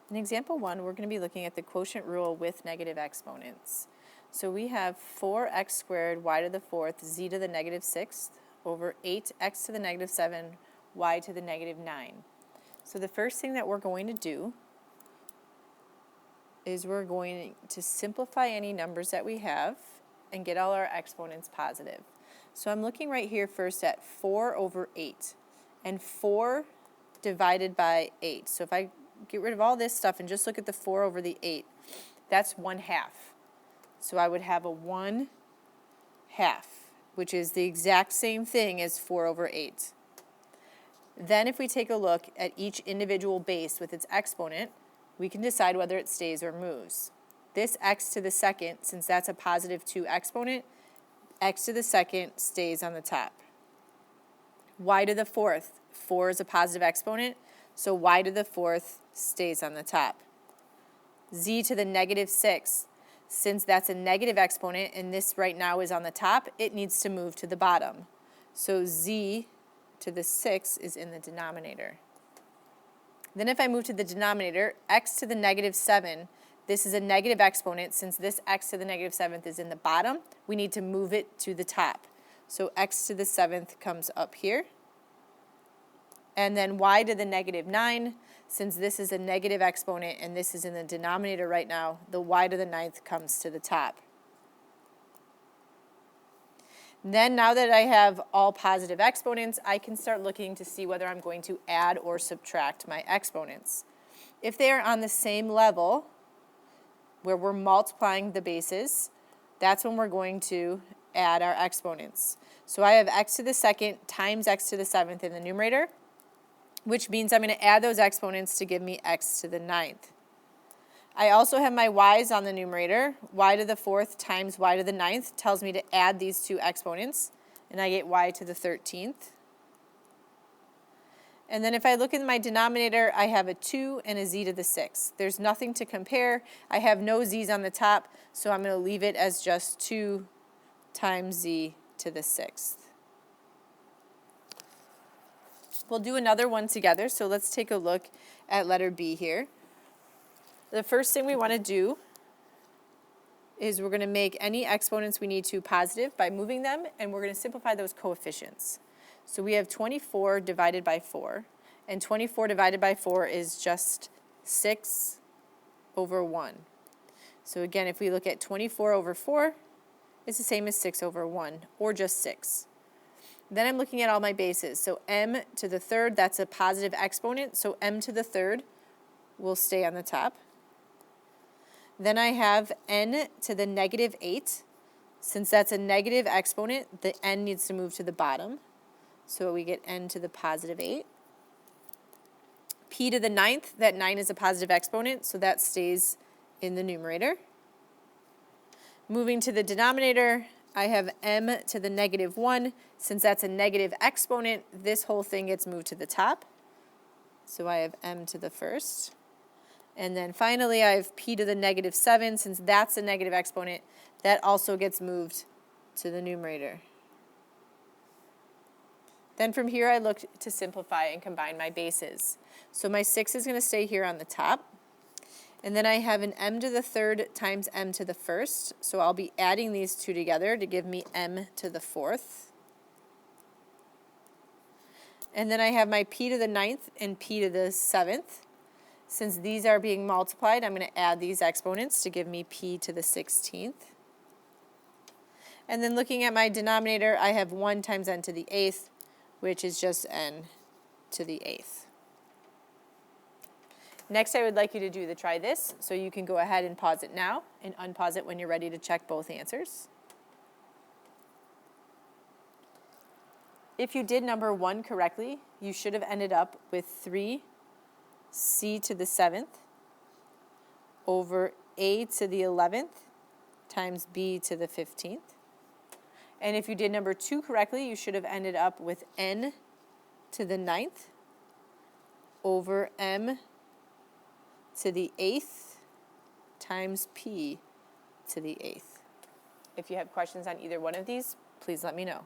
In example 1, we're going to be looking at the quotient rule with negative exponents. So we have 4x squared y to the 4th z to the negative 6th over 8x to the negative 7 y to the negative 9. So the first thing that we're going to do is we're going to simplify any numbers that we have and get all our exponents positive. So I'm looking right here first at 4 over 8 and 4 divided by 8. So if I get rid of all this stuff and just look at the 4 over the 8, that's 1/2. So I would have a 1/2, which is the exact same thing as 4 over 8. Then if we take a look at each individual base with its exponent, we can decide whether it stays or moves. This x to the second, since that's a positive 2 exponent, x to the second stays on the top. Y to the 4th, 4 is a positive exponent, so y to the 4th stays on the top. Z to the negative 6, since that's a negative exponent and this right now is on the top, it needs to move to the bottom. So z to the 6 is in the denominator. Then if I move to the denominator, x to the negative 7, this is a negative exponent. Since this x to the negative 7th is in the bottom, we need to move it to the top. So x to the 7th comes up here. And then y to the negative 9, since this is a negative exponent and this is in the denominator right now, the y to the 9th comes to the top. Then now that I have all positive exponents, I can start looking to see whether I'm going to add or subtract my exponents. If they are on the same level, where we're multiplying the bases, that's when we're going to add our exponents. So I have x to the second times x to the 7th in the numerator, which means I'm going to add those exponents to give me x to the 9th. I also have my y's on the numerator. Y to the 4th times y to the 9th tells me to add these two exponents, and I get y to the 13th. And then if I look in my denominator, I have a 2 and a z to the 6th. There's nothing to compare. I have no z's on the top, so I'm going to leave it as just 2 times z to the 6th. We'll do another one together, so let's take a look at letter B here. The first thing we want to do is we're going to make any exponents we need to positive by moving them, and we're going to simplify those coefficients. So we have 24 divided by 4, and 24 divided by 4 is just 6 over 1. So again, if we look at 24 over 4, it's the same as 6 over 1, or just 6. Then I'm looking at all my bases. So m to the 3rd, that's a positive exponent, so m to the 3rd will stay on the top. Then I have n to the negative 8. Since that's a negative exponent, the n needs to move to the bottom. So we get n to the positive 8. P to the 9th, that 9 is a positive exponent, so that stays in the numerator. Moving to the denominator, I have m to the negative 1. Since that's a negative exponent, this whole thing gets moved to the top. So I have m to the 1st. And then finally, I have p to the negative 7. Since that's a negative exponent, that also gets moved to the numerator. Then from here, I look to simplify and combine my bases. So my 6 is going to stay here on the top. And then I have an m to the 3rd times m to the 1st. So I'll be adding these two together to give me m to the 4th. And then I have my p to the 9th and p to the 7th. Since these are being multiplied, I'm going to add these exponents to give me p to the 16th. And then looking at my denominator, I have 1 times n to the 8th, which is just n to the 8th. Next, I would like you to do the try this, so you can go ahead and pause it now and unpause it when you're ready to check both answers. If you did number 1 correctly, you should have ended up with 3c to the 7th over a to the 11th times b to the 15th. And if you did number 2 correctly, you should have ended up with n to the 9th over m to the 8th times p to the 8th. If you have questions on either one of these, please let me know.